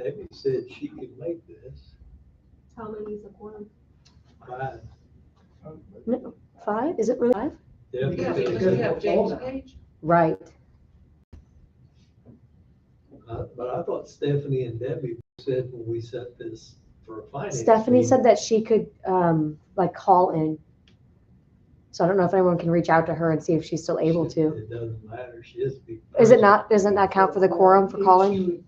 Debbie said she could make this. How many's a quorum? 5. No, 5? Is it really 5? Yeah, Yeah, because because we have James Page. Right. but I thought Stephanie and Debbie said when we set this for a finance. Stephanie meeting, said that she could like call in. So I don't know if anyone can reach out to her and see if she's still able to. It doesn't matter. She is. Doesn't that count for the quorum for calling?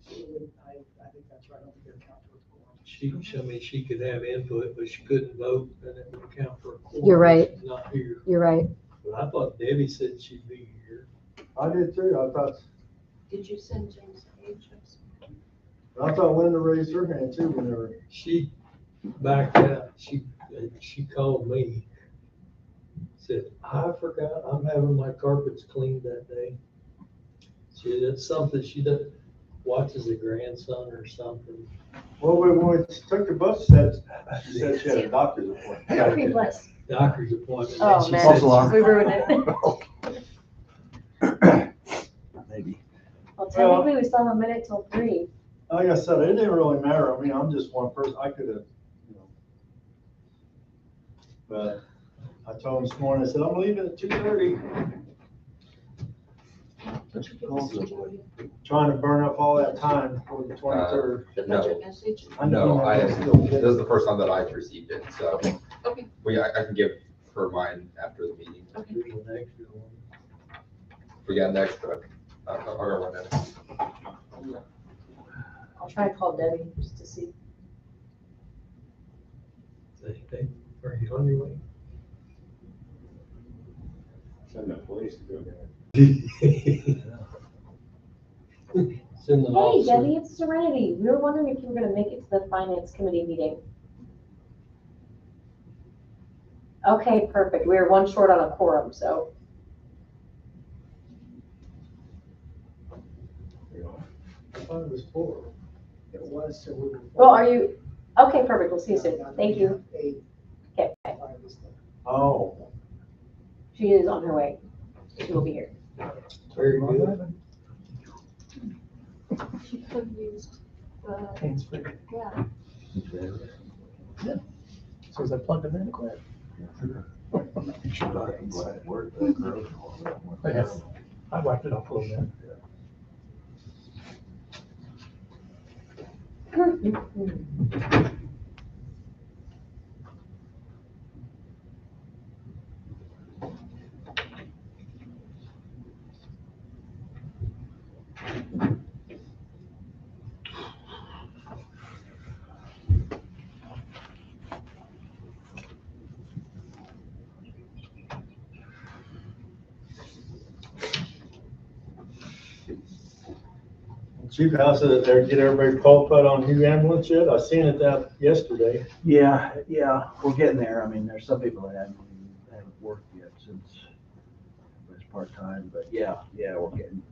I think that's right. I don't think it counts for quorum. I mean, she could have input, but she couldn't vote, and it would count for a quorum. You're right. She's not here. You're right. But I thought Debbie said she'd be here. I did too. Did you send James Page? I thought Linda raised her hand too whenever. She backed out. She called me. Said, I forgot, I'm having my carpets cleaned that day. It's something, she watches a grandson or something. Well, when we took the bus, she said she had a doctor's appointment. Pretty blessed. Doctor's appointment. Oh, and she man. said- False alarm. We ruined it. Maybe. Well, technically, we still have a minute till 3. Like I said, it didn't really matter. I mean, I'm just one person. I could have, but I told him this morning, I said, I'm leaving at 2:30. Trying to burn up all that time before the 23rd. The budget message? No, this is the first time that I've received it, so Okay. I can give her mine after the meeting. Here's an extra one. If we got an extra, I'll go run it. I'll try to call Debbie just to see. Say, hey, are you on your way? Send the police to go there. Send the Hey, officer. Debbie, it's Serenity. We were wondering if you were going to make it to the finance committee meeting. Okay, perfect. We were one short on a quorum, so. I thought it was 4. It was, so we were. Well, are you, okay, perfect. We'll see you soon. Thank you. 8, Okay, 5 is the- Oh. she is on her way. She will be here. Very good. She could use the, Hands-free. yeah. So as I plugged them in, quick. Yes, I wiped it off a little bit. Chief House said that they get everybody called put on new ambulance yet. I seen it out yesterday. Yeah, we're getting there. I mean, there's some people that haven't worked yet since it's part-time, but yeah, we're getting,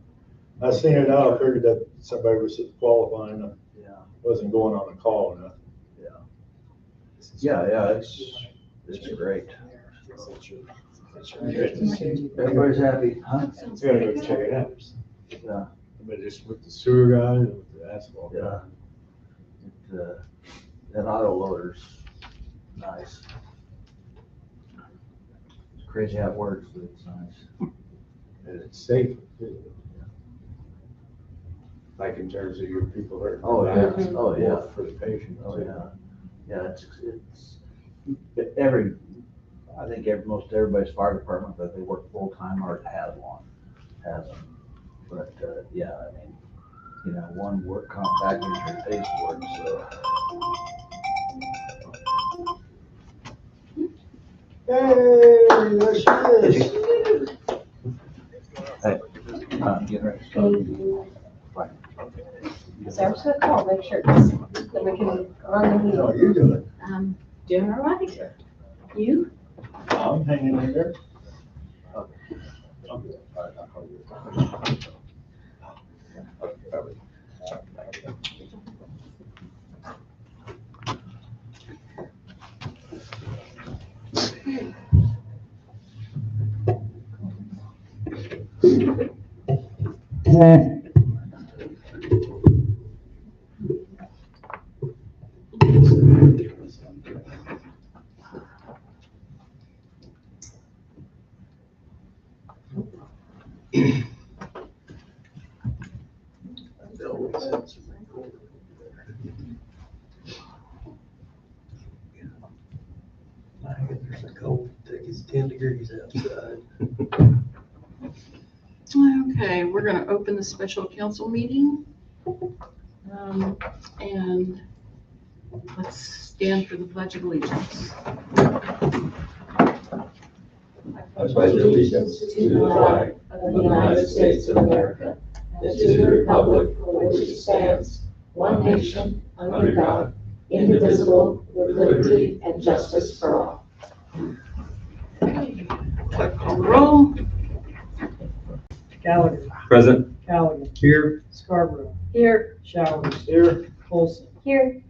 I seen it out. I figured that somebody was qualifying, yeah, wasn't going on a call enough. it's great. Everybody's happy, huh? Sounds Gotta pretty go good. check it out. Yeah, But just with the sewer guys and with the asphalt. yeah. That auto loader's nice. It's crazy how it works, but it's nice. And it's safe too. Like in terms of your people hurt. Oh, yeah. Oh, yeah. For the patient. Oh, too. yeah. Yeah, it's I think most everybody's fire department that they work full-time or has one, has them. But, yeah, I mean, one work comp package or pays for it, so. Hey, there she is. Get ready to start. So I'm just gonna call, make sure, that we can run the How meeting. are you doing? Doing all right. You? I'm hanging in there. There's a cold, it's 10 degrees outside. Okay, we're gonna open the special council meeting. And let's stand for the Pledge of Allegiance. I pledge allegiance to the flag of the United States of America and to the republic for which it stands, one nation, under God, indivisible, with liberty and justice for all. Clerk call the roll. Gallagher, Present. Callaghan, Here, Scarborough, Here. Showers, Here, Colson. Here.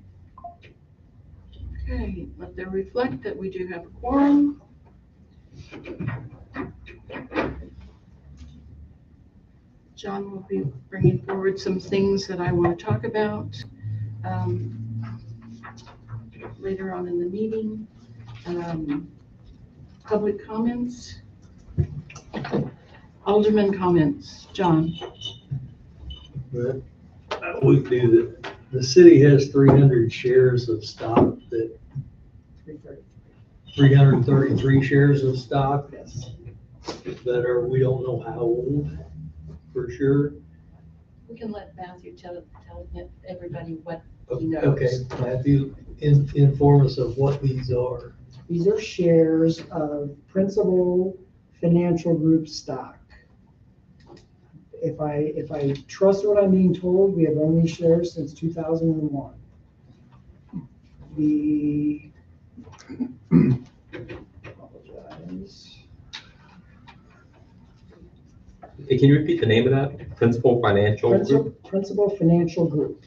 Okay, let them reflect that we do have a quorum. John will be bringing forward some things that I want to talk about later on in the meeting. Public comments. Alderman comments. John. but we do that. The city has 300 shares of stock that, 333 shares of stock that are, we don't know how old for sure. We can let Matthew tell everybody what he knows. Okay, Matthew, inform us of what these are. These are shares of Principal Financial Group stock. If I trust what I'm being told, we have owned these shares since 2001. Apologize. Hey, can you repeat the name of that? Principal Financial Group? Principal Financial Group,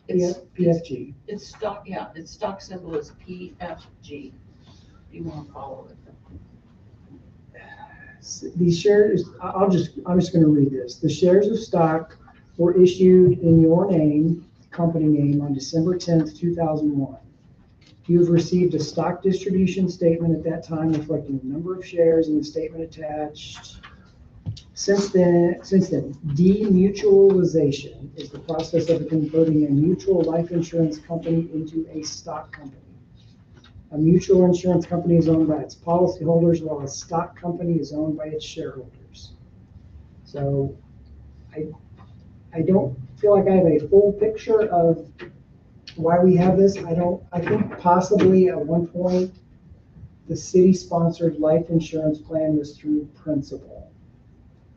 It's, PFG. it's stock, yeah, its stock symbol is PFG. If you want to follow it. These shares, I'm just going to read this. The shares of stock were issued in your name, company name, on December 10th, 2001. You have received a stock distribution statement at that time reflecting the number of shares in the statement attached. Since then, demutualization is the process of converting a mutual life insurance company into a stock company. A mutual insurance company is owned by its policyholders, while a stock company is owned by its shareholders. So I don't feel like I have a full picture of why we have this. I think possibly at one point, the city-sponsored life insurance plan was through Principal.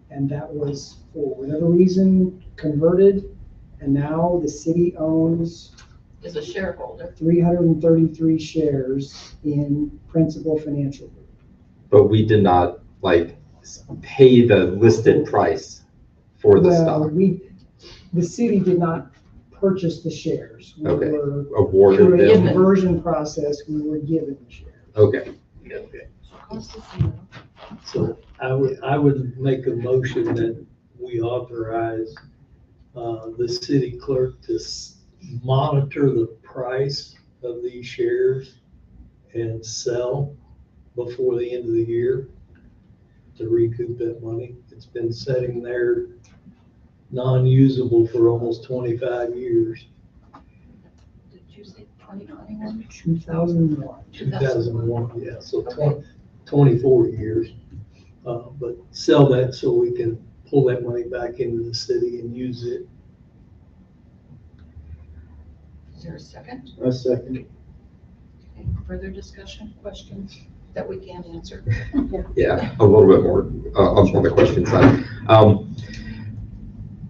And that was, for whatever reason, converted, and now the city owns Is a shareholder. 333 shares in Principal Financial Group. But we did not pay the listed price for the Well, stock. the city did not purchase the shares. We Okay. were Awarded through a them. conversion process, we were given the shares. Okay. Okay. Cost of zero. So I would make a motion that we authorize the city clerk to monitor the price of these shares and sell before the end of the year to recoup that money. It's been sitting there non-usable for almost 25 years. Did you say 2021? 2001. 2001, yeah, so 24 years. But sell that so we can pull that money back into the city and use it. Is there a second? A second. Okay, further discussion, questions that we can't answer? Yeah, a little bit more on the question side.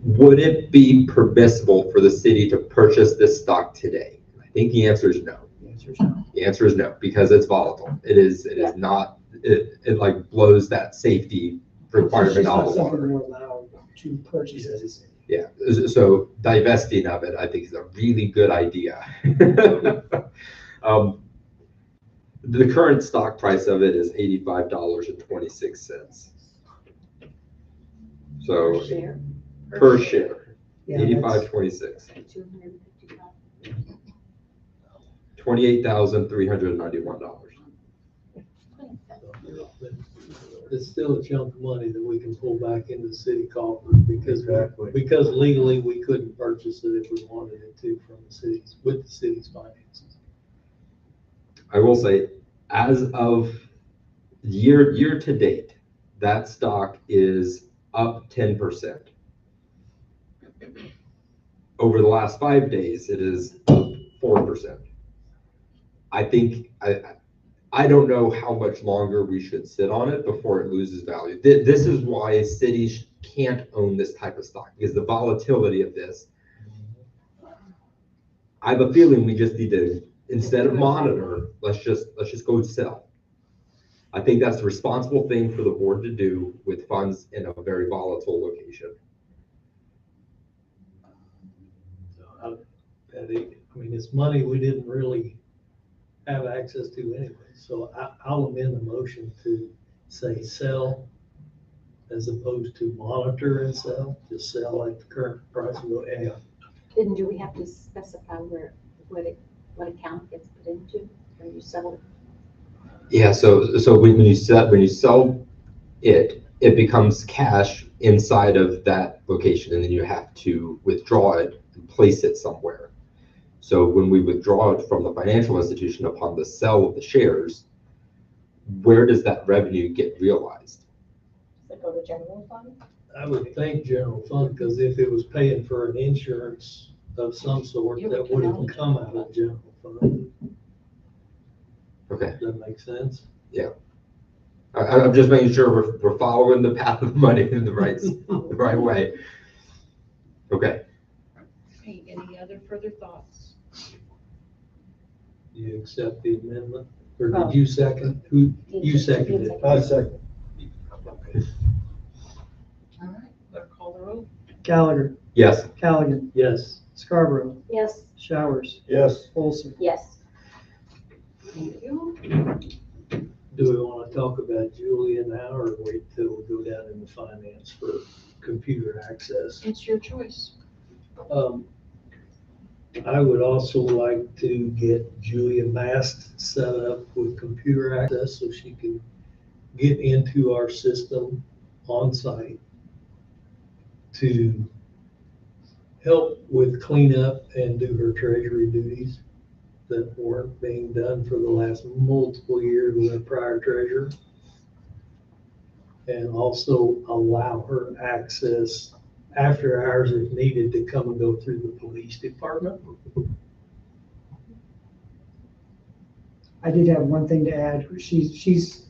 Would it be permissible for the city to purchase this stock today? I think the answer is no. The answer is no. The answer is no, because it's volatile. It is not, it like blows that safety It's requirement just out not of the something water. we're allowed to purchase as a city. Yeah, so divesting of it, I think is a really good idea. The current stock price of it is $85.26. So per share, Yeah, that's- $85.26. $28,391. But it's still a chunk of money that we can pull back into the city coffers Exactly. because legally we couldn't purchase it if we wanted it to from the cities, with the city's finances. I will say, as of year to date, that stock is up 10%. Over the last 5 days, it is up 4%. I think, I don't know how much longer we should sit on it before it loses value. This is why cities can't own this type of stock, because the volatility of this. I have a feeling we just need to, instead of monitor, let's just go sell. I think that's the responsible thing for the board to do with funds in a very volatile location. So I mean, it's money we didn't really have access to anyway. So I'll amend the motion to say sell as opposed to monitor and sell, just sell at the current price and go, yeah. Then do we have to specify what account it gets put into when you sell it? Yeah, so when you sell it, it becomes cash inside of that location, and then you have to withdraw it and place it somewhere. So when we withdraw it from the financial institution upon the sale of the shares, where does that revenue get realized? Does it go to general fund? I would think general fund, because if it was paying for an insurance of some sort, that would have come out of general fund. Okay. Does that make sense? I'm just making sure we're following the path of money in the right way. Okay. Okay, any other further thoughts? Do you accept the amendment? Or did you second? Who, you seconded it? I second. Okay. All right, clerk call the roll. Gallagher, Yes. Callaghan, Yes. Scarborough, Yes. Showers, Yes. Olson. Yes. Thank you. Do we want to talk about Julia now or wait till we go down into finance for computer access? It's your choice. I would also like to get Julia Mast set up with computer access so she can get into our system on site to help with cleanup and do her treasury duties that weren't being done for the last multiple years with our prior treasurer. And also allow her access after hours if needed to come and go through the police department. I did have one thing to add. She's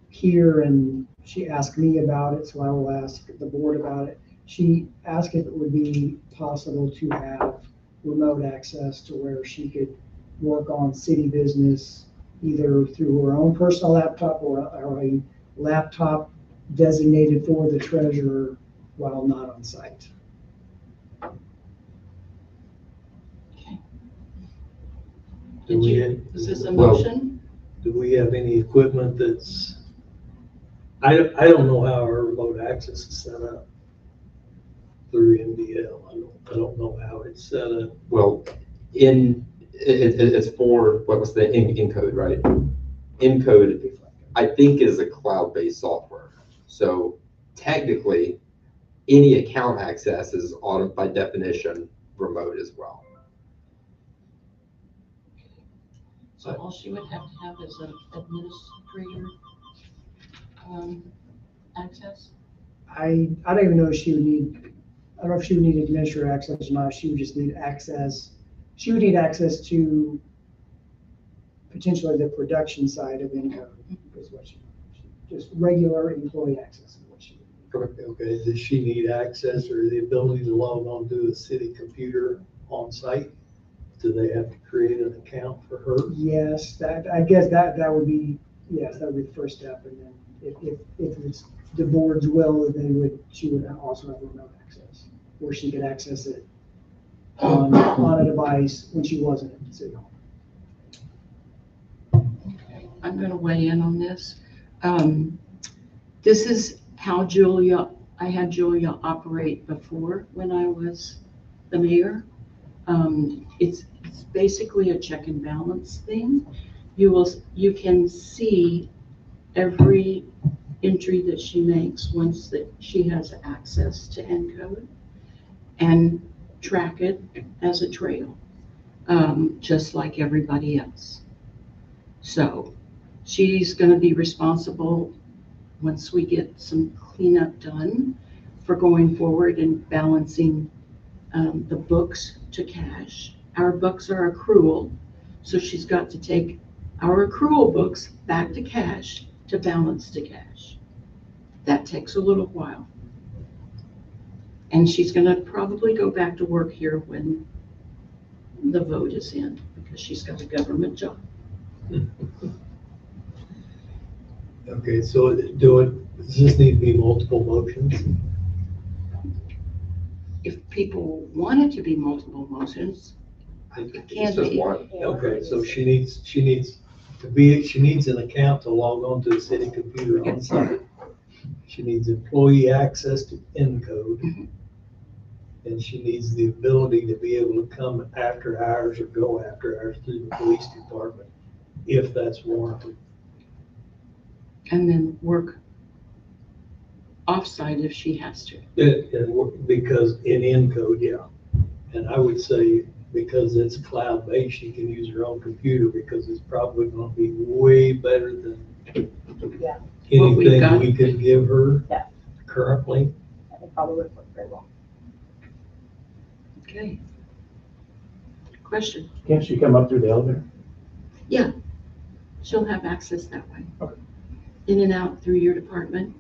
here and she asked me about it, so I will ask the board about it. She asked if it would be possible to have remote access to where she could work on city business, either through her own personal laptop or a laptop designated for the treasurer while not on site. Do we, Is this a Well- motion? do we have any equipment that's, I don't know how our remote access is set up through MDL. I don't know how it's set up. Well, it's for, what was the Encode, right? Encode, I think, is a cloud-based software. So technically, any account access is by definition remote as well. So all she would have to have is an administrator access? I don't even know if she would need, I don't know if she would need administrator access or not. She would just need access. She would need access to potentially the production side of Encode, is what she, just regular employee access is what she would need. Okay, does she need access or the ability to log on to a city computer on site? Do they have to create an account for her? Yes, I guess that would be, yes, that would be the first step. And then if it's the board's will, then she would also have remote access, where she could access it on a device when she wasn't at City Hall. Okay, I'm gonna weigh in on this. This is how I had Julia operate before when I was the mayor. It's basically a check and balance thing. You can see every entry that she makes once that she has access to Encode and track it as a trail, just like everybody else. So she's gonna be responsible, once we get some cleanup done, for going forward and balancing the books to cash. Our books are accrual, so she's got to take our accrual books back to cash to balance to cash. That takes a little while. And she's gonna probably go back to work here when the vote is in, because she's got a government job. Okay, so does this need to be multiple motions? If people want it to be multiple motions, it can It's just be. one. Okay, so she needs an account to log on to the city computer on site. She needs employee access to Encode. And she needs the ability to be able to come after hours or go after hours through the police department, if that's warranted. And then work offsite if she has to. Because in Encode, yeah. And I would say, because it's cloud-based, she can use her own computer, because it's probably gonna be way better than Yeah. What we've anything got. we could give her Yeah. currently. It probably would work very well. Okay. Question? Can't she come up through the elevator? Yeah, she'll have access that way. Okay. In and out through your department.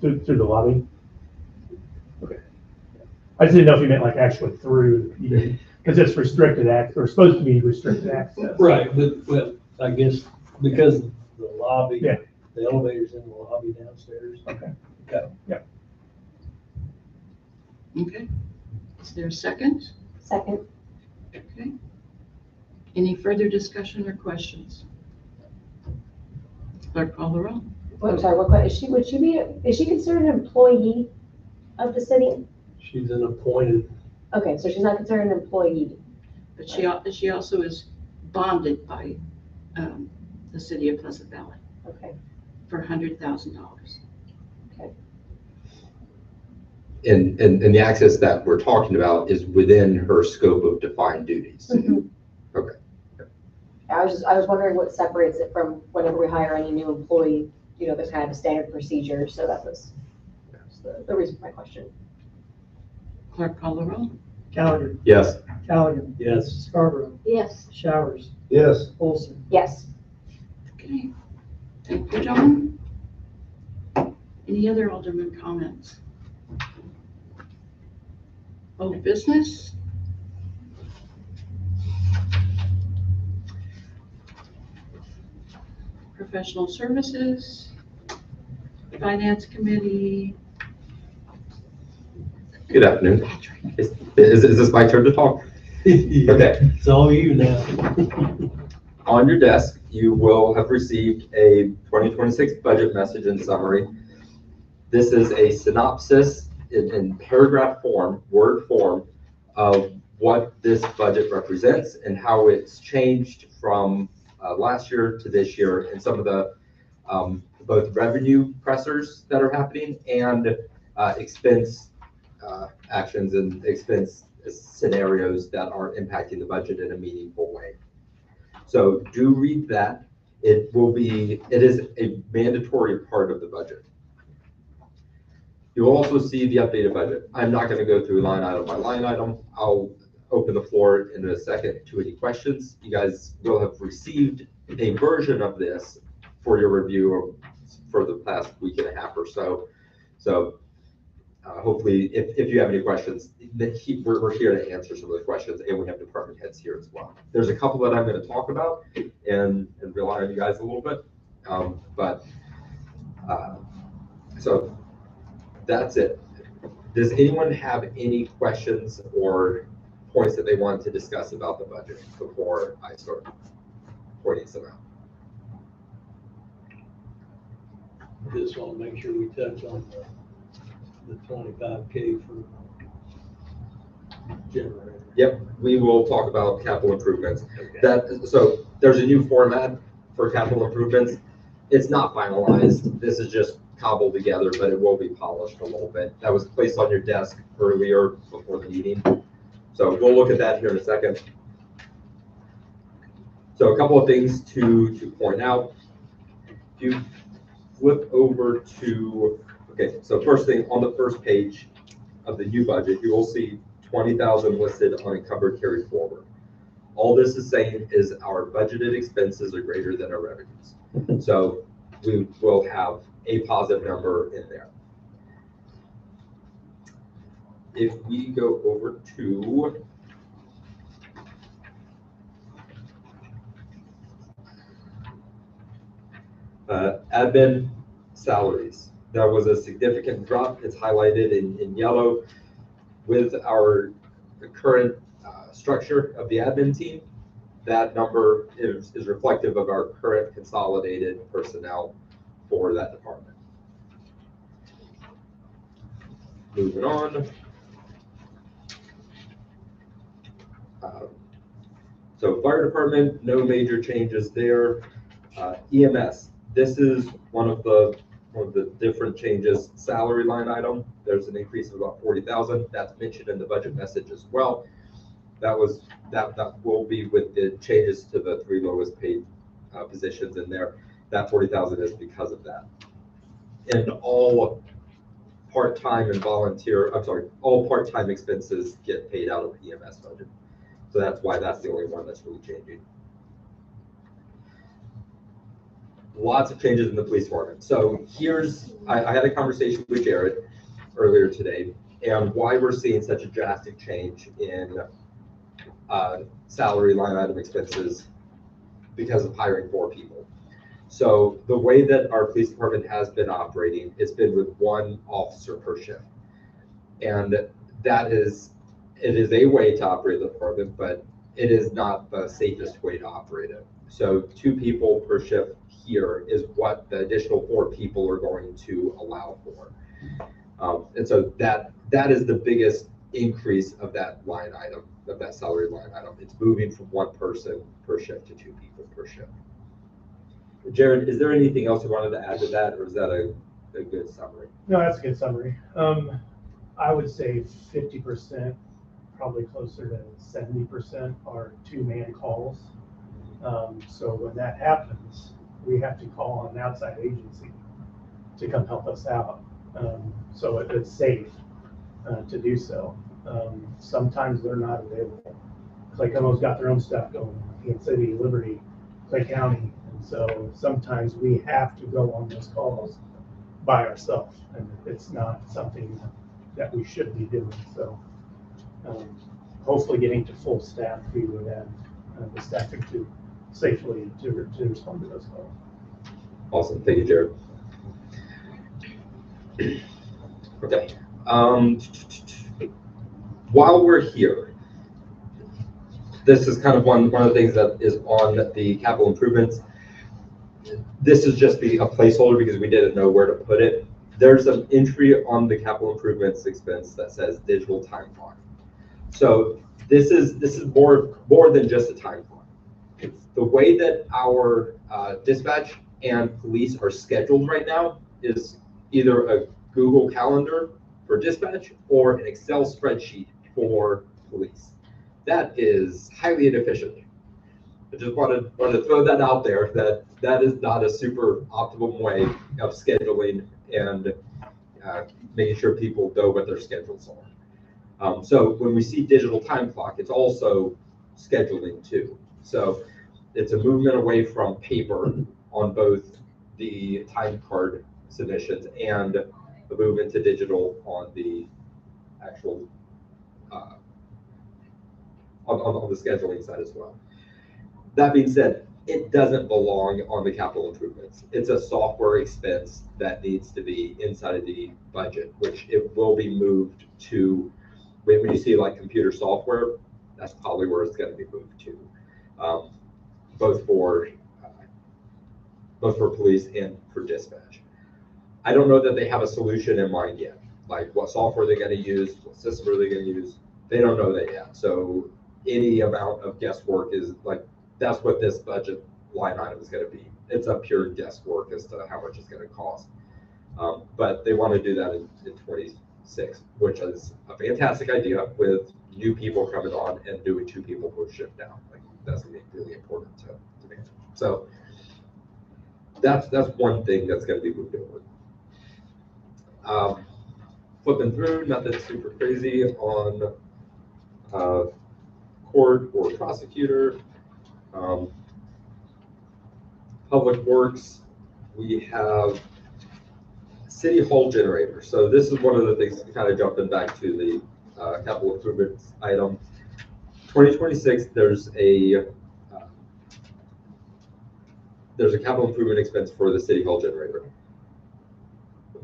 Through the lobby? Okay. I just didn't know if you meant like actually through, because it's restricted access, or supposed to be restricted access. Right, but, well, I guess because the lobby, Yeah. the elevator's in the lobby downstairs. Okay. Okay. Yep. Okay. Is there a second? Second, Okay. Any further discussion or questions? Clerk call the roll. I'm sorry, what, is she considered an employee of the city? She's an appointed, Okay, so she's not considered an employee. But she also is bonded by the city of Pleasant Valley Okay, for $100,000. And the access that we're talking about is within her scope of defined duties. Okay. I was wondering what separates it from whenever we hire any new employee, there's kind of a standard procedure, so that was the reason for my question. Clerk call the roll. Gallagher, Yes. Callaghan, yes. Scarborough, Yes. Showers, Yes. Olson. Yes. Okay. Thank you, John. Any other alderman comments? Old business? Professional services? Finance committee? Good afternoon. Is this my turn to talk? Okay. It's all you now. On your desk, you will have received a 2026 budget message and summary. This is a synopsis in paragraph form, word form, of what this budget represents and how it's changed from last year to this year, and some of the both revenue pressures that are happening and expense actions and expense scenarios that are impacting the budget in a meaningful way. So do read that. It is a mandatory part of the budget. You'll also see the updated budget. I'm not going to go through line item by line item. I'll open the floor in a second to any questions. You guys will have received a version of this for your review for the past week and a half or so. So hopefully, if you have any questions, we're here to answer some of the questions, and we have department heads here as well. There's a couple that I'm going to talk about and rely on you guys a little bit. So that's it. Does anyone have any questions or points that they want to discuss about the budget before I start pointing some out? Just want to make sure we touch on the 25K for generator. Yep, we will talk about capital improvements. Okay. So there's a new format for capital improvements, it's not finalized. This is just cobbled together, but it will be polished a little bit. That was placed on your desk earlier before the meeting. So we'll look at that here in a second. So a couple of things to point out. If you flip over to, okay, so first thing on the first page of the new budget, you will see 20,000 listed unencumbered carry forward. All this is saying is our budgeted expenses are greater than our revenues. So we will have a positive number in there. If we go over to admin salaries, there was a significant drop. It's highlighted in yellow. With our current structure of the admin team, that number is reflective of our current consolidated personnel for that department. Moving on. So fire department, no major changes there. EMS, this is one of the different changes. Salary line item, there's an increase of about 40,000. That's mentioned in the budget message as well. That will be with the changes to the 3 lowest paid positions in there. That 40,000 is because of that. And all part-time and volunteer, all part-time expenses get paid out of the EMS budget. So that's why that's the only one that's really changing. Lots of changes in the police department. So I had a conversation with Jared earlier today, and why we're seeing such a drastic change in salary line item expenses because of hiring 4 people. So the way that our police department has been operating, it's been with 1 officer per shift. And it is a way to operate the department, but it is not the safest way to operate it. So 2 people per shift here is what the additional 4 people are going to allow for. And so that is the biggest increase of that line item, of that salary line item. It's moving from 1 person per shift to 2 people per shift. Jared, is there anything else you wanted to add to that, or is that a good summary? No, that's a good summary. I would say 50%, probably closer to 70% are 2-man calls. So when that happens, we have to call on an outside agency to come help us out. So it's safe to do so. Sometimes they're not available. Clay Como's got their own stuff going on, Kansas City, Liberty, Clay County. And so sometimes we have to go on those calls by ourselves, and it's not something that we should be doing. So hopefully getting to full staff, we would have the staffing to safely to respond to those calls. Awesome, thank you, Jared. Okay. While we're here, this is kind of one of the things that is on the capital improvements. This is just a placeholder because we didn't know where to put it. There's an entry on the capital improvements expense that says digital time clock. So this is more than just a time clock. The way that our dispatch and police are scheduled right now is either a Google Calendar for dispatch or an Excel spreadsheet for police. That is highly inefficient. I just wanted to throw that out there, that is not a super optimum way of scheduling and making sure people know what their schedules are. So when we see digital time clock, it's also scheduling too. So it's a movement away from paper on both the time card submissions and the movement to digital on the actual on the scheduling side as well. That being said, it doesn't belong on the capital improvements. It's a software expense that needs to be inside of the budget, which it will be moved to. When you see like computer software, that's probably where it's going to be moved to, both for police and for dispatch. I don't know that they have a solution in mind yet. Like what software they're going to use, what system are they going to use? They don't know that yet. So any amount of guesswork is like, that's what this budget line item is gonna be. It's a pure guesswork as to how much it's gonna cost. But they want to do that in 26, which is a fantastic idea with new people coming on and doing 2 people per shift now. Like, that's gonna be really important to manage. So that's one thing that's gonna be moved over. Flipping through, nothing super crazy on court or prosecutor. Public Works, we have City Hall generator. So this is one of the things, kind of jumping back to the capital improvements item. 2026, there's a capital improvement expense for the City Hall generator.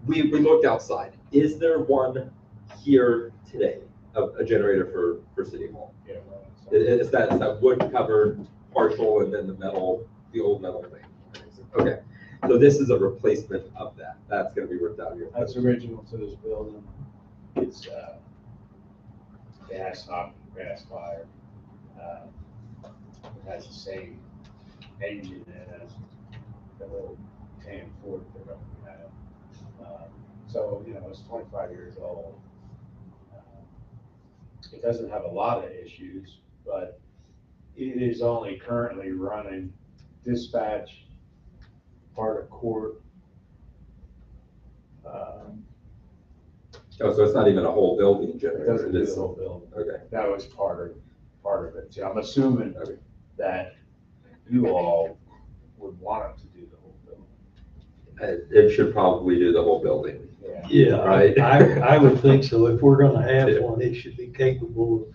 We looked outside. Is there one here today, a generator for City Hall? Yeah. Is that wood covered partial and then the old metal thing? Okay, so this is a replacement of that. That's gonna be ripped out of your. That's original to this building. It's, gas fire. It has the same engine as the little tan Ford pickup we have. So, it's 25 years old. It doesn't have a lot of issues, but it is only currently running dispatch, part of court. Oh, so it's not even a whole building It generator. doesn't do It's- the whole building. Okay. That was part of it. So I'm assuming that you all would want it to do the whole building. It should probably do the whole building. Yeah, Right. I would think so. If we're gonna have Yeah. one, it should be capable of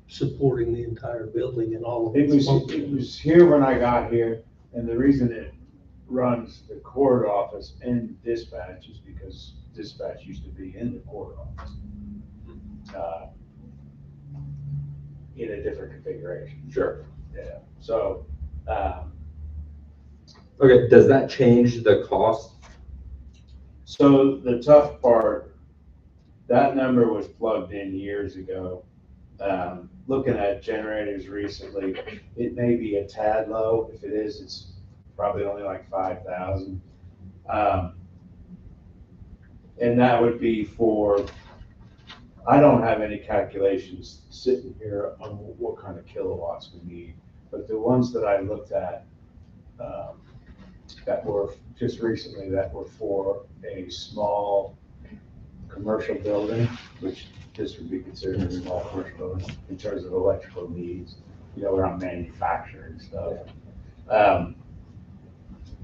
supporting the entire building and all of It its was functions. here when I got here, and the reason it runs the court office and dispatch is because dispatch used to be in the court office. In a different configuration. Sure. Yeah, so, Okay, does that change the cost? so the tough part, that number was plugged in years ago. Looking at generators recently, it may be a tad low. If it is, it's probably only like 5,000. And that would be for, I don't have any calculations sitting here on what kind of kilowatts we need, but the ones that I looked at, that were just recently, that were for a small commercial building, which this would be considered a small commercial building in terms of electrical needs, around manufacturing stuff.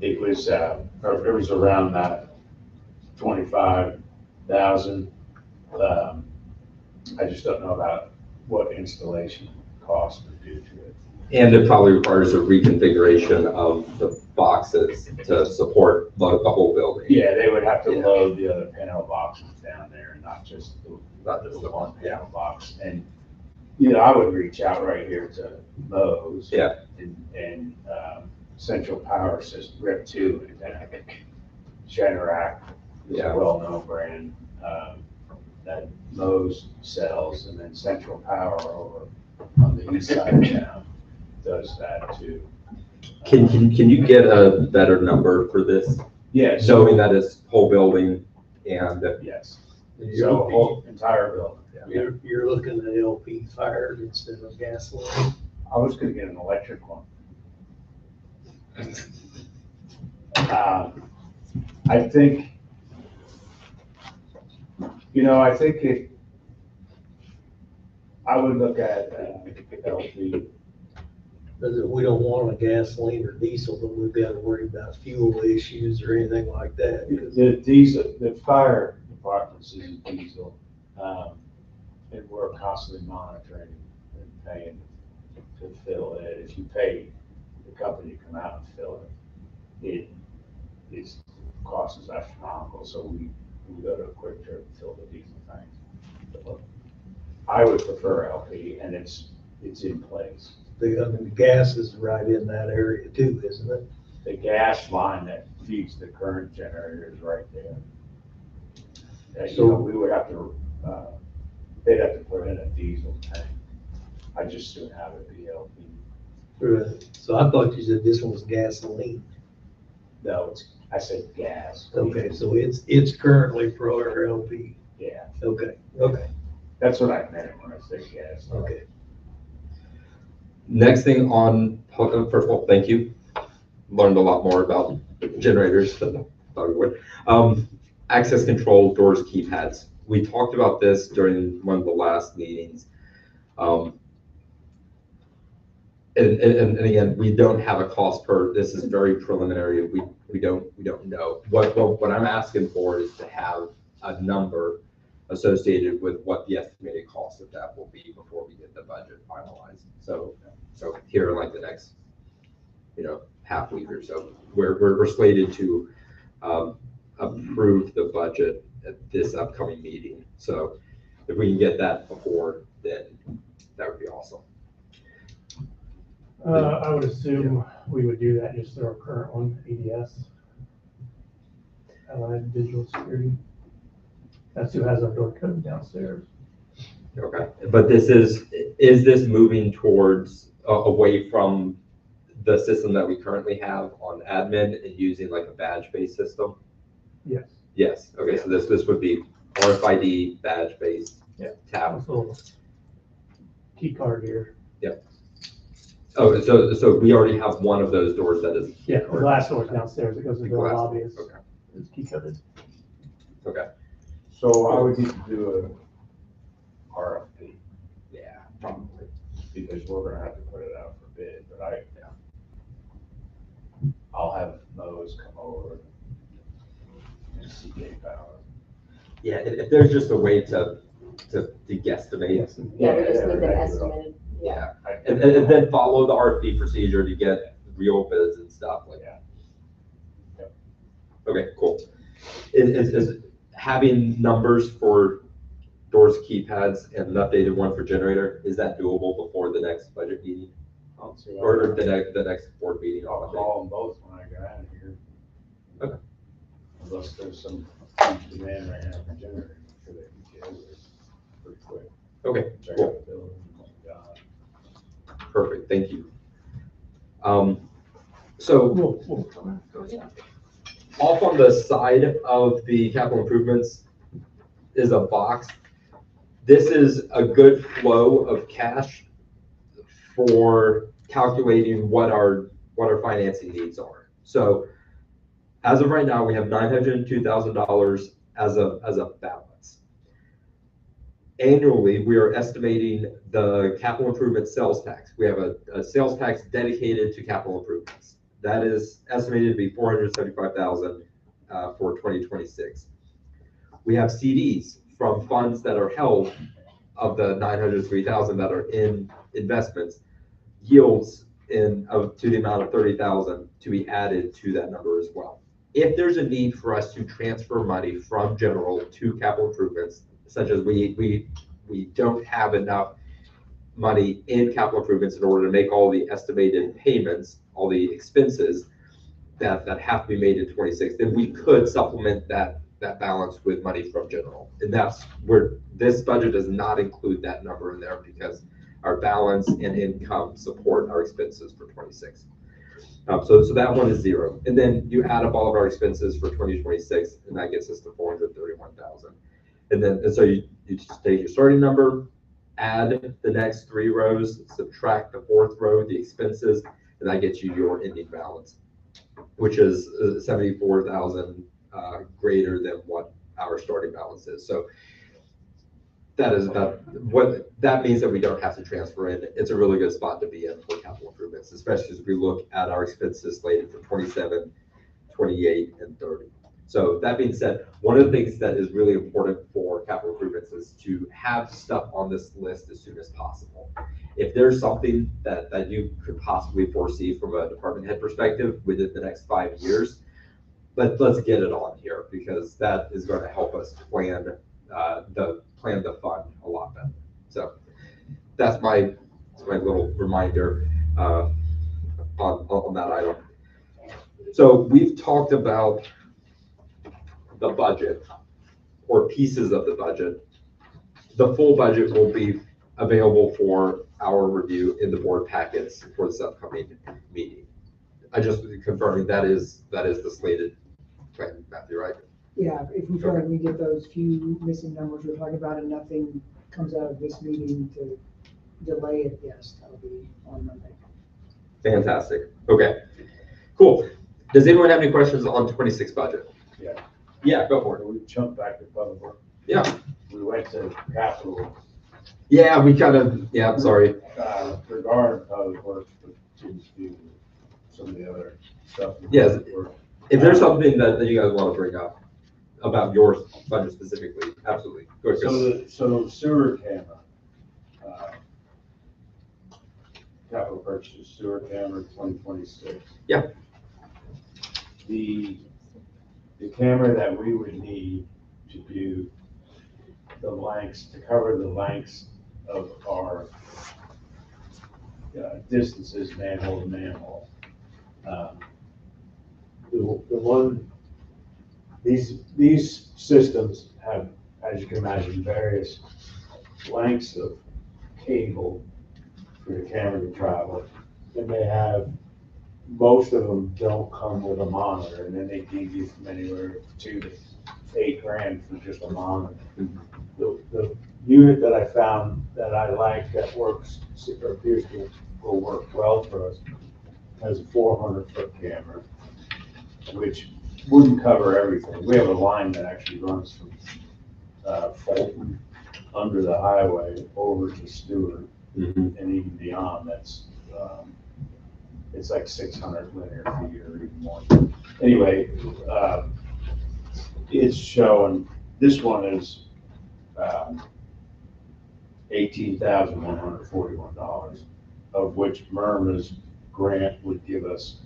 It was around that 25,000. I just don't know about what installation cost would do to it. And it probably requires a reconfiguration of the boxes to support the whole building. Yeah, they would have to Yeah. load the other panel boxes down there and not just the one Yeah. panel box. And, I would reach out right here to Lowe's. Yeah. And Central Power System, RIP2, and then Generac is Yeah. a well-known brand that Lowe's sells, and then Central Power over on the east side of town does that too. Can you get a better number for this? Yeah, Showing that it's whole building and, yes, You're so looking- whole entire building. You're looking at LP fired instead of gasoline. I was gonna get an electric one. I think, if, I would look at LP. Because if we don't want a gasoline or diesel, then we've got to worry about fuel issues or anything like that. Because The diesel, the fire department's is diesel, and we're constantly monitoring and paying to fill it. If you pay the company to come out and fill it, it costs us astronomical, so we go to a Quick Trip and fill the diesel tanks. But I would prefer LP, and it's in place. the gas is right in that area too, isn't it? The gas line that feeds the current generator is right there. We would have to, they'd have to put in a diesel tank. I just soon have it be LP. Right. So I thought you said this one was gasoline. No, I said gas. Okay, so it's currently pro or LP. Yeah, Okay, okay, that's what I meant when I said gas. okay. Next thing on, first of all, thank you. Learned a lot more about generators than I thought we would. Access control doors, keypads. We talked about this during one of the last meetings. And again, we don't have a cost per, this is very preliminary. We don't know. What I'm asking for is to have a number associated with what the estimated cost of that will be before we get the budget finalized. So here in like the next, half week or so, we're slated to approve the budget at this upcoming meeting. So if we can get that before, then that would be awesome. I would assume we would do that just through our current one, ADS. Allied Digital Security. That's who has our door code downstairs. Okay, but is this moving towards away from the system that we currently have on admin and using like a badge-based system? Yes. Yes. Okay, so this would be RFID badge-based tab. Also, key card here. Yep. Oh, so we already have one of those doors that is. Yeah, the glass door downstairs. It goes into the Glass lobby. door, Is okay. is key coded. Okay. So I would need to do a RFP, Yeah, probably. because we're gonna have to put it out for bid, but I'll have Mo's come over and see about Yeah, if there's just a way to guesstimate. Yeah, we just Yeah, need that yeah. estimated. Yeah, it. and then follow the RFP procedure to get real bids and stuff like that. Yep. Okay, cool. Is having numbers for doors, keypads, and an updated one for generator, is that doable before the next budget meeting? I'll see. Or the next board meeting? I'll call them both when I get out of here. Okay. Unless there's some huge demand right now for generator, I'm sure they can get it pretty quick. Okay, Check cool. out the building, what we got. Perfect, thank you. So off on the side of the capital improvements is a box. This is a good flow of cash for calculating what our financing needs are. So as of right now, we have $902,000 as a balance. Annually, we are estimating the capital improvement sales tax. We have a sales tax dedicated to capital improvements. That is estimated to be $475,000 for 2026. We have CDs from funds that are held of the $903,000 that are in investments, yields to the amount of $30,000 to be added to that number as well. If there's a need for us to transfer money from general to capital improvements, such as we don't have enough money in capital improvements in order to make all the estimated payments, all the expenses that have to be made in 26, then we could supplement that balance with money from general. And that's where this budget does not include that number in there because our balance and income support our expenses for 26. So that one is zero. And then you add up all of our expenses for 2026, and that gets us to 431,000. And so you just take your starting number, add the next 3 rows, subtract the 4th row, the expenses, and that gets you your ending balance, which is 74,000 greater than what our starting balance is. So that is about what that means, that we don't have to transfer in. It's a really good spot to be in for capital improvements, especially as we look at our expenses slated for 27, 28, and 30. So that being said, one of the things that is really important for capital improvements is to have stuff on this list as soon as possible. If there's something that you could possibly foresee from a department head perspective within the next 5 years, let's get it on here, because that is going to help us plan the fund a lot better. So that's my little reminder on that item. So we've talked about the budget or pieces of the budget. The full budget will be available for our review in the board packets for this upcoming meeting. I just confirming that is the slated plan, Matthew, right? Yeah, if we feel like we get those few missing numbers we're talking about and nothing comes out of this meeting to delay it, yes, that'll be on Monday. Fantastic. Okay, cool. Does anyone have any questions on 26 budget? Yeah. Yeah, go for it. We jumped back to public work. Yeah. We went to capital, Yeah, we kind of, yeah, I'm sorry. regarding public works, but didn't do some of the other stuff. Yes. If there's something that you guys want to bring up about your budget specifically, absolutely. Go ahead, Chris. So sewer camera, capital purchase, sewer camera 2026. Yeah. The camera that we would need to do the lengths, to cover the lengths of our distances manhole to manhole. The one, these systems have, as you can imagine, various lengths of cable for the camera to travel. And they have, most of them don't come with a monitor, and then they give you from anywhere $2,000 to $8,000 for just a monitor. The unit that I found that I like that works, or appears to will work well for us, has a 400-foot camera, which wouldn't cover everything. We have a line that actually runs from Fulton under the highway over to Stewart, and even beyond. That's it's like 600 linear feet or even more. Anyway, it's showing, this one is $18,141, of which Myrna's grant would give us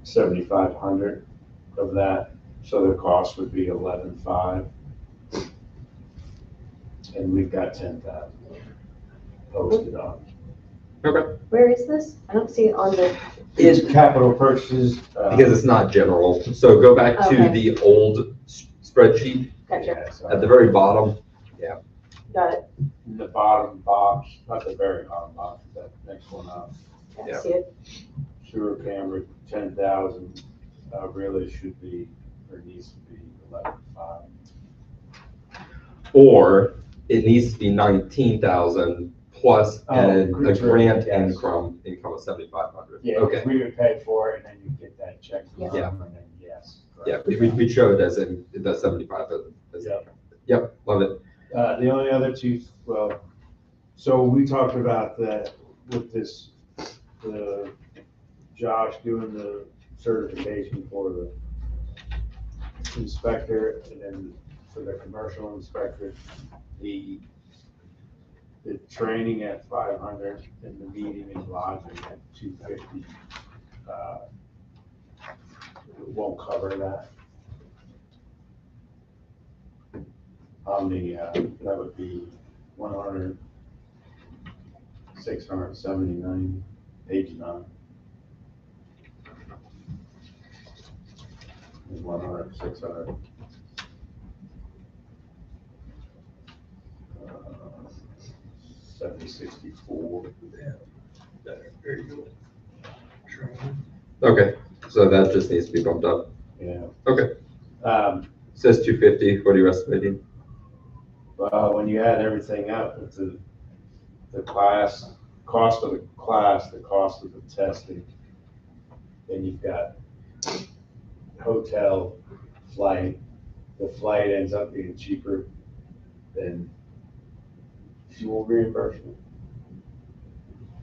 7,500 of that, so the cost would be 11,500, and we've got 10,000 posted on. Okay. Where is this? I don't see it on the, It's capital purchases. Because it's not general. So go back to Okay. the old spreadsheet gotcha, at the very bottom. got it, In the bottom box, not the very bottom box, that next one up. I Yeah. see it. Sewer camera, 10,000, really should be, or needs to be 11,500. Or it needs to be 19,000 plus Oh, a good grant yes. income of 7,500. Yeah, Okay. we would pay for it, and then you get that check from Yeah. them, and then yes. Yeah, correct. we show it as in the 75. Yep. Yep, love it. The only other two, well, so we talked about that with this, the Josh doing the certification for the inspector, and then for the commercial inspector, the training at 500 and the meeting and lodging at 250. It won't cover that. On the, that would be 679, page 9. And 600. 764. There you go. Okay, so that just needs to be bumped up. Yeah. Okay, Says says 250. What are you estimating? Well, when you add everything up, it's the class, cost of the class, the cost of the testing, then you've got hotel, flight. The flight ends up being cheaper than fuel reimbursement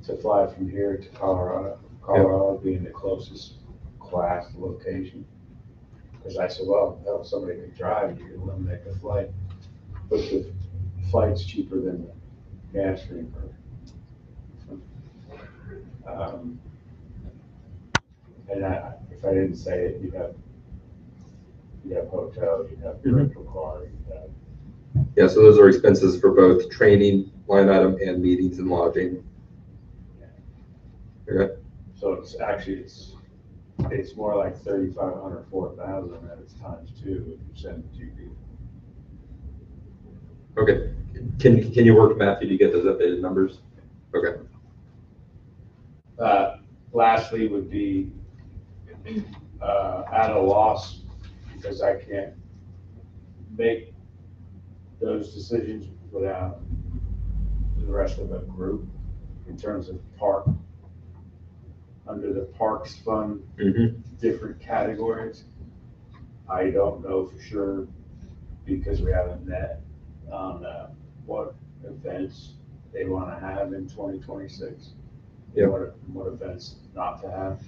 to fly from here to Colorado. Colorado being the closest class location. Because I said, well, hell, somebody could drive, you can eliminate the flight. But the flight's cheaper than the gas reimbursement. And if I didn't say it, you'd have hotel, you'd have rental car, you'd have. Yeah, so those are expenses for both training line item and meetings and lodging. Okay. So it's actually, it's more like 3,500, 4,000, and it's times 2 if you send 2 people. Okay, can you work with Matthew to get those updated numbers? Okay, Lastly would be, at a loss, because I can't make those decisions without the rest of the group in terms of park. Under the Parks Fund, different categories. I don't know for sure because we haven't met on what events they want to have in 2026. Yeah. What events not to have.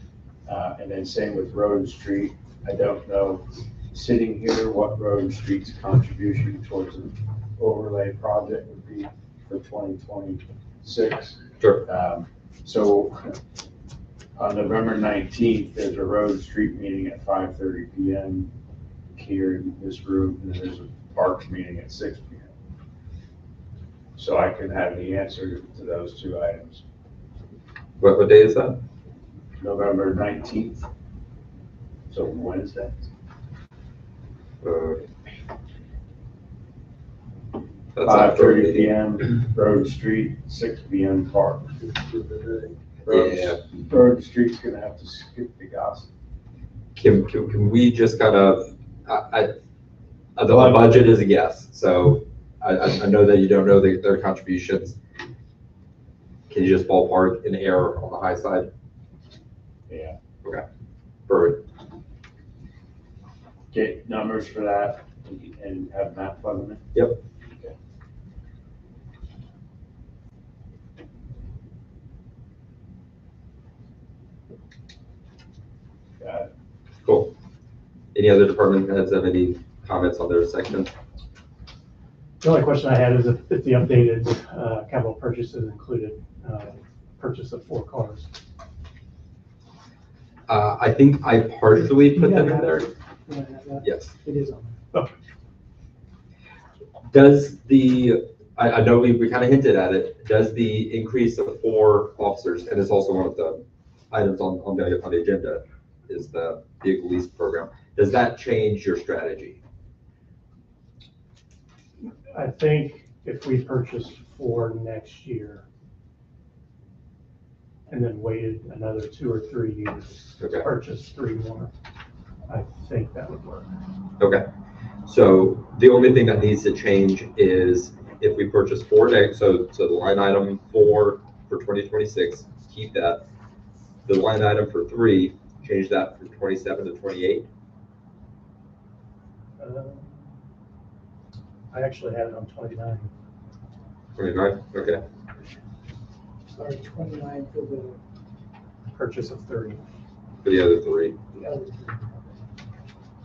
And then same with Road and Street. I don't know, sitting here, what Road and Street's contribution towards an overlay project would be for 2026. sure. So on November 19th, there's a Road and Street meeting at 5:30 PM here in this room, and then there's a Parks meeting at 6 PM. So I can have the answer to those two items. What day is that? November 19th, so Wednesday. That's after 5:30 the meeting. PM, Road and Street, 6 PM Park. Yeah. Road and Street's gonna have to skip the gossip. Can we just kind of, the budget is a guess, so I know that you don't know their contributions. Can you just ballpark an error on the high side? Yeah. Okay, perfect. Get numbers for that and have Matt plug them in. Yep. Okay. Got it. Cool. Any other department heads have any comments on their section? The only question I had is if the updated capital purchases included purchase of 4 cars. I think I partially put them in there. Yes. It is on. Does I know we kind of hinted at it, does the increase of 4 officers, and it's also one of the items on the agenda, is the vehicle lease program. Does that change your strategy? I think if we purchased 4 next year and then waited another 2 or 3 years to Okay. purchase 3 more, I think that would work. Okay. So the only thing that needs to change is if we purchase 4 next, so the line item 4 for 2026, keep that. The line item for 3, change that from 27 to 28. I actually had it on 29. 29, okay. Sorry, 29 for the Purchase of 30. For the other 3. other.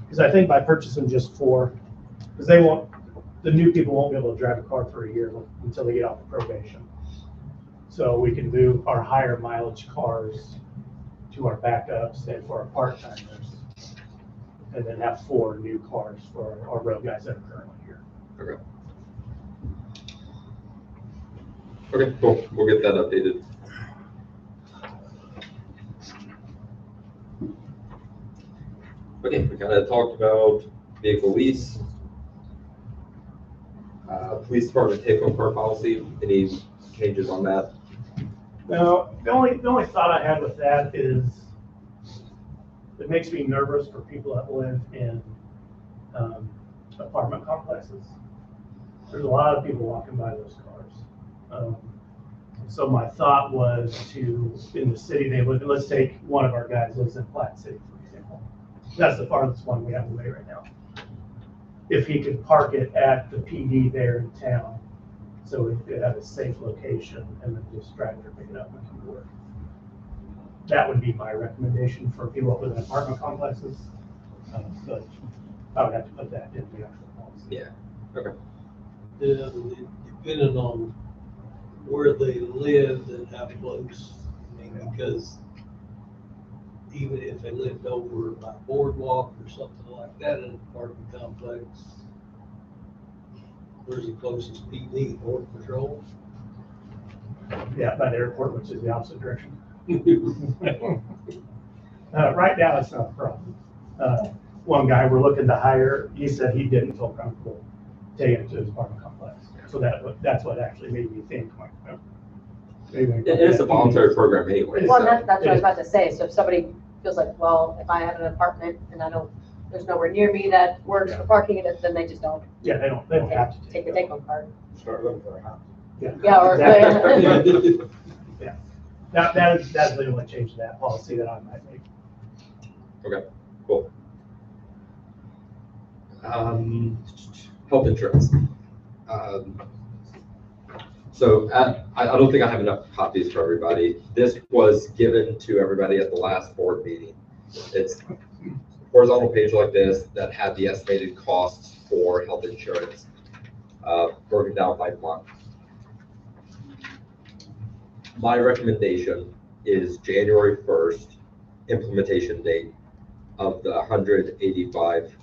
Because I think by purchasing just 4, because the new people won't be able to drive a car for a year until they get off the probation. So we can move our higher mileage cars to our backups and for our part-timers. And then have 4 new cars for our road guys that are currently here. Okay. Okay, cool. We'll get that updated. Okay, we kind of talked about vehicle lease. Police department take-home car policy, any changes on that? Now, the only thought I had with that is it makes me nervous for people that live in apartment complexes. There's a lot of people walking by those cars. So my thought was in the city they live in, let's take one of our guys lives in Platte City, for example. That's the farthest one we have away right now. If he could park it at the PD there in town, so we could have a safe location and then just drive there, pick it up and come to work. That would be my recommendation for people that live in apartment complexes. But I would have to put that in the actual policy. Yeah, okay. Depending on where they live and how close, I mean, because even if they lived over by Boardwalk or something like that in an apartment complex, where's the closest PD, Border Patrol? Yeah, by the airport, which is the opposite direction. Right now, it's not a problem. One guy we're looking to hire, he said he didn't feel comfortable taking it to his apartment complex. So that's what actually made me think, like, oh, maybe. It's a voluntary program anyway. Well, so- that's what I was about to say. So if somebody feels like, well, if I have an apartment and there's nowhere near me that works for parking, then they just don't Yeah, they don't have to take the take-home card. Start looking for a house. Yeah, or. Exactly. That's the only change to that policy that I might make. Cool. Health insurance. So I don't think I have enough copies for everybody. This was given to everybody at the last board meeting. It's a horizontal page like this that had the estimated costs for health insurance broken down by month. My recommendation is January 1st, implementation date of the 185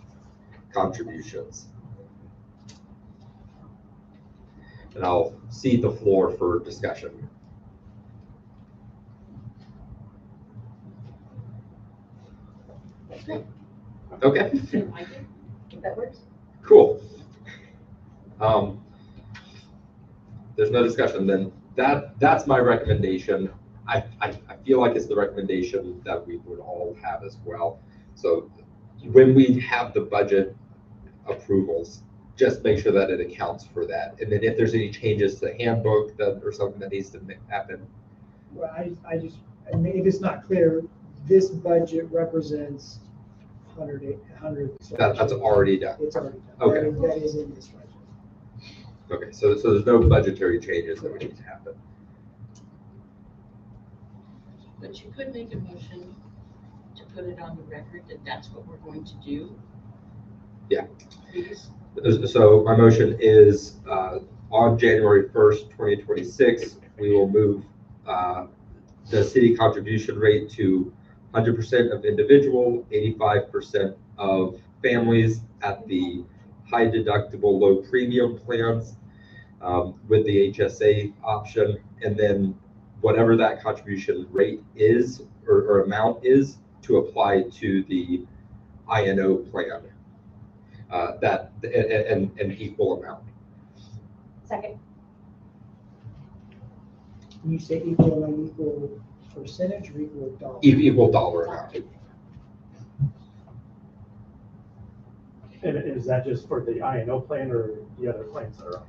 contributions. And I'll cede the floor for discussion. Okay, That works. cool. There's no discussion, then that's my recommendation. I feel like it's the recommendation that we would all have as well. So when we have the budget approvals, just make sure that it accounts for that. And then if there's any changes to the handbook or something that needs to happen. Well, I just, if it's not clear, this budget represents 100. That's already done. It's already done. Okay. That is in this budget. Okay, so there's no budgetary changes that would need to happen. But you could make a motion to put it on the record that that's what we're going to do. Yeah. Please. So my motion is on January 1st, 2026, we will move the city contribution rate to 100% of individual, 85% of families at the high deductible, low premium plans with the HSA option. And then whatever that contribution rate is or amount is to apply to the INO plan. That an equal amount. Second. When you say equal, like equal percentage or equal dollar? Equal dollar amount. And is that just for the INO plan or the other plans that are on?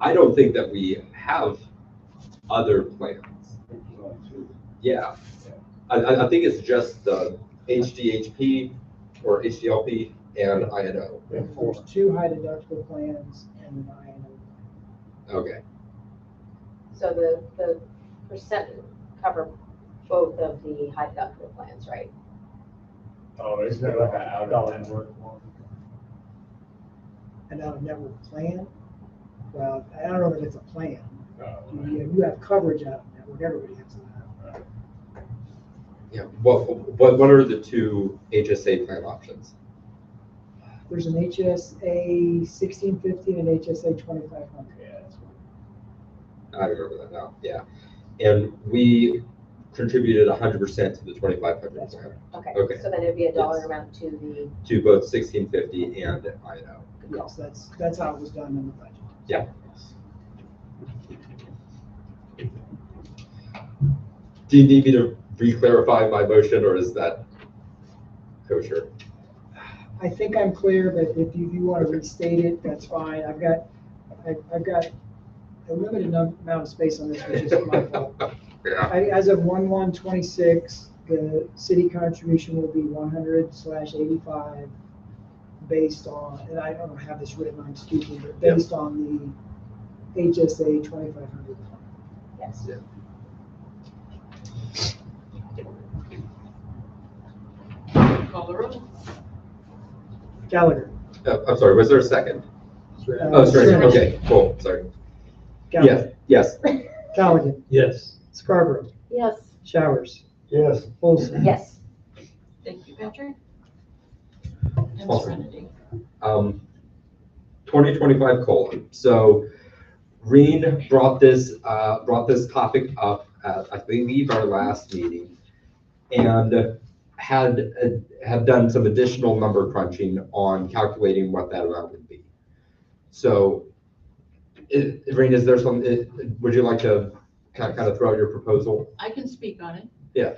I don't think that we have other plans. Yeah, I think it's just the HDHP or HDLP and INO. There's 2 high deductible plans and an INO. Okay. So the percent cover both of the high deductible plans, right? Oh, is there like an out of network one? An out-of-network plan? Well, I don't know that it's a plan. Oh, You have coverage out of network, everybody has that. Yeah. What are the 2 HSA plan options? There's an HSA 1650 and an HSA 2500. yeah, that's I remember that now. Yeah, and we contributed 100% to the 2500 That's plan Okay. Okay. So then it'd be a dollar Yes. amount to the. to both 1650 and INO. Yes, that's how it was done in the budget. Yeah. Do you need me to re-clarify my motion, or is that kosher? I think I'm clear, but if you want to restate it, that's fine. I've got a limited amount of space on this, which is my fault. Yeah. As of 1/1/26, the city contribution will be 100/85 based on, and I don't have this written, I'm speaking, but based on the HSA 2500. Yes. Yeah. Call the roll. Gallagher. I'm sorry, was there a second? Uh, Oh, sorry, Strange. okay, cool, sorry. Gallagher. Yes, Callaghan. Yes. Scarborough. Yes. Showers. Yes. Olson. Yes. Thank you, Patrick. And Awesome. Serenity. 2025 COLA. So Reen brought this topic up at, I believe, our last meeting, and had done some additional number crunching on calculating what that amount would be. So Irene, is there some, would you like to kind of throw out your proposal? I can speak on it. Yeah.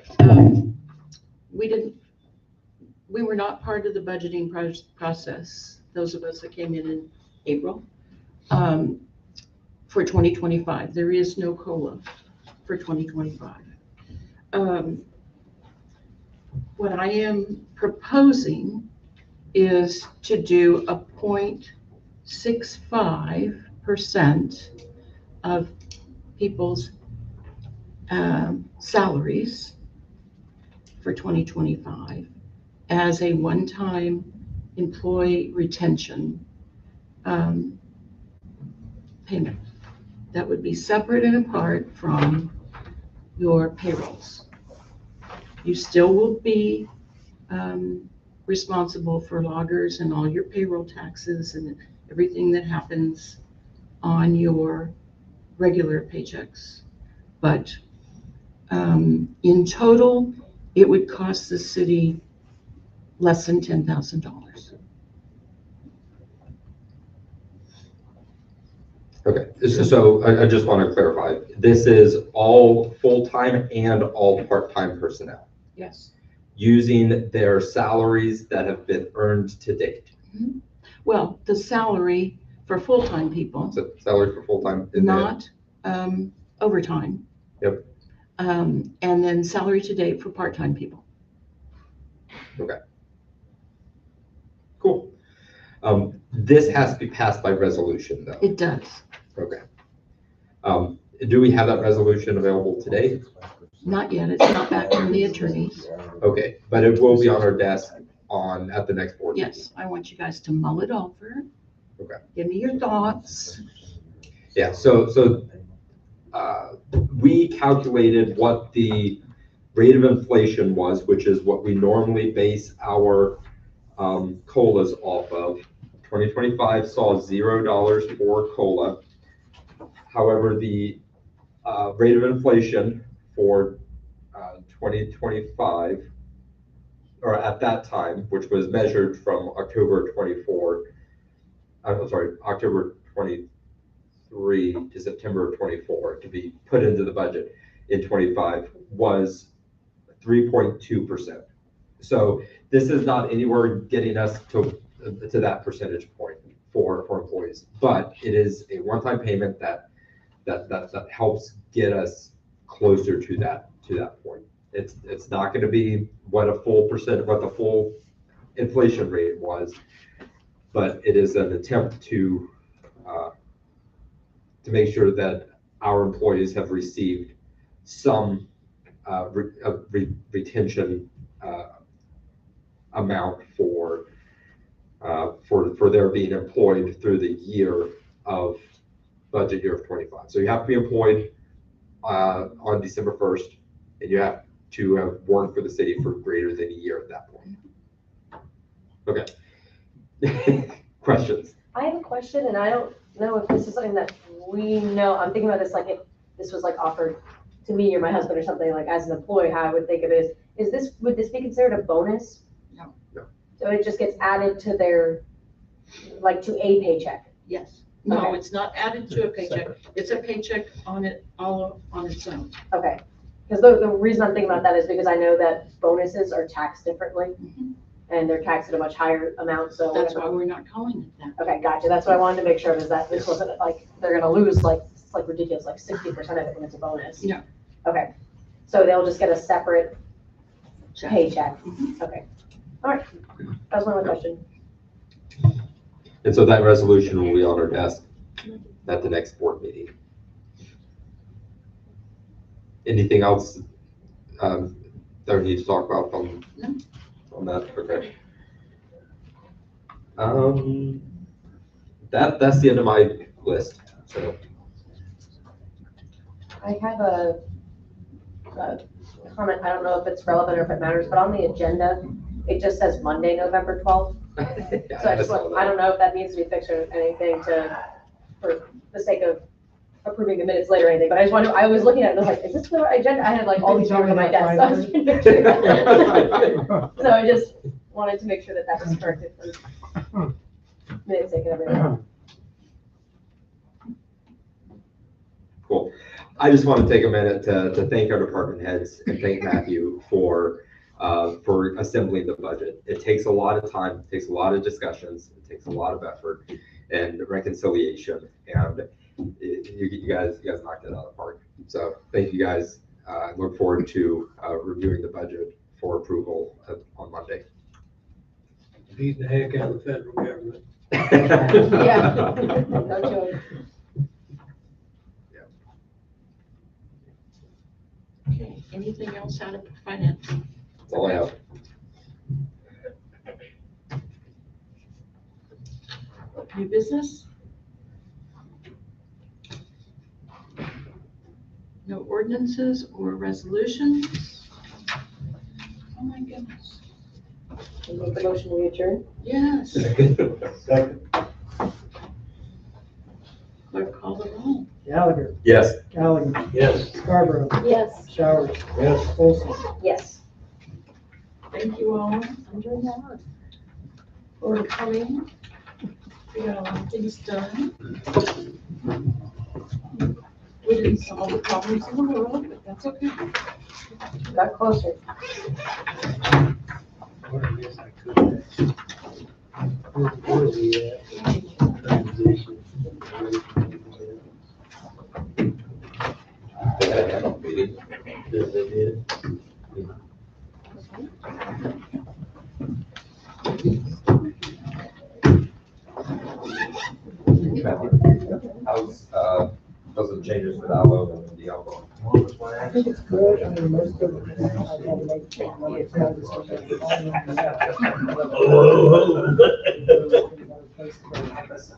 We were not part of the budgeting process, those of us that came in April, for 2025. There is no COLA for 2025. What I am proposing is to do a 0.65% of people's salaries for 2025 as a one-time employee retention payment. That would be separate and apart from your payrolls. You still will be responsible for loggers and all your payroll taxes and everything that happens on your regular paychecks. But in total, it would cost the city less than $10,000. Okay, so I just want to clarify, this is all full-time and all part-time personnel, Yes. using their salaries that have been earned to date. Well, the salary for full-time people, So salary for full-time. not overtime. Yep. And then salary to date for part-time people. Cool. This has to be passed by resolution, though. It does. Okay. Do we have that resolution available today? Not yet. It's not back from the attorneys. Okay, but it will be on our desk at the next board meeting. Yes, I want you guys to mull it over. Okay. Give me your thoughts. Yeah, so we calculated what the rate of inflation was, which is what we normally base our COLAs off of. 2025 saw $0 for COLA. However, the rate of inflation for 2025, or at that time, which was measured from October 23 to September 24 to be put into the budget in 25, was 3.2%. So this is not anywhere getting us to that percentage point for employees, but it is a one-time payment that helps get us closer to that point. It's not going to be what the full inflation rate was, but it is an attempt to make sure that our employees have received some retention amount for their being employed through the year of budget year of 25. So you have to be employed on December 1st, and you have to have worked for the city for greater than a year at that point. Okay. Questions? I have a question, and I don't know if this is something that we know. I'm thinking about this like if this was like offered to me or my husband or something, like as an employee, how I would think of it would this be considered a bonus? No. No. So it just gets added to their, like to a paycheck? Yes. No, Okay. it's not added to a paycheck. It's a paycheck on all on its own. Okay. Because the reason I'm thinking about that is because I know that bonuses are taxed differently, and they're taxed at a much higher amount, so. That's why we're not calling it that. Okay, gotcha. That's what I wanted to make sure, is that this wasn't like, they're gonna lose like, it's like ridiculous, like 60% of it when it's a bonus. No. Okay, so they'll just get a separate Check. paycheck. Okay, all right. That was my only question. And so that resolution will be on our desk at the next board meeting. Anything else that we need to talk about on that? Okay. That's the end of my list. So I have a comment. I don't know if it's relevant or if it matters, but on the agenda, it just says Monday, November 12th. So I don't know if that needs to be fixed or anything for the sake of approving the minutes later or anything, but I just wanted, I was looking at it and I was like, is this the right agenda? I had like all these numbers on my desk. So I was trying to make sure that- So I just wanted to make sure that that was corrected for minutes sake and everything. Cool. I just want to take a minute to thank our department heads and thank Matthew for assembling the budget. It takes a lot of time, it takes a lot of discussions, it takes a lot of effort and reconciliation, and you guys knocked it out of the park. So thank you guys. I look forward to reviewing the budget for approval on Monday. Beat the heck out of the federal government. Yeah. No joke. Okay, anything else out of finance? That's all I have. New business? No ordinances or resolutions? Oh my goodness. Can you make the motion to adjourn? Yes. Second. Clerk, call the roll. Gallagher, Yes. Callaghan, Yes. Scarborough, Yes. Showers, Yes. Olson. Yes. Thank you all Under that. for coming. We got a lot of things done. We didn't solve the problems in the world, but that's okay. Got closer. Or I guess I could have. Where are we at? Transition. They had a handoff meeting. Yes, they did. How's the changes with Allo and Diablo? I think it's good. I mean, most of it, I had to make another kind of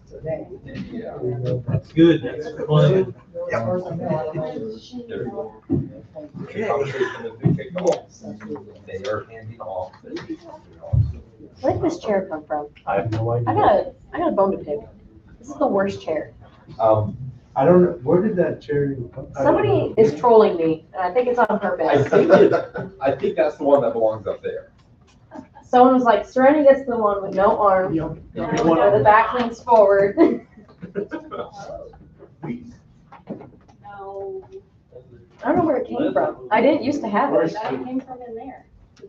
today. Yeah. That's good, that's the plan. As far as I know, I don't know. The conversation has been kicked off. They are handing off. Where did this chair come from? I have no idea. I got a bone to pick. This is the worst chair. I don't know, where did that chair come? Somebody is trolling me, and I think it's on I purpose. think that's the one that belongs up there. Someone was like, Serenity gets the one with no arm, Yep. where the back leans forward. No. I don't know where it came from. I didn't used to have it. That came from in there.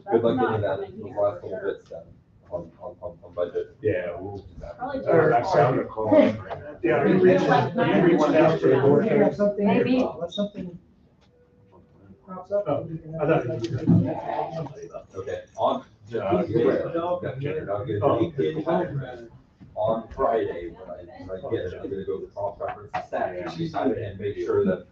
Good luck That's getting not that, from in those here, last for couple sure. bits done on budget. Yeah, we'll. Probably Or I Jared's found a fault. call. Yeah, you reached out- you reached out to the board. If something, Maybe. unless something crops up. Oh, we can I thought have- you Okay, on, I'll get Oh. it. on Friday, when I get it, I'm gonna go cross reference the stat sheet and make sure that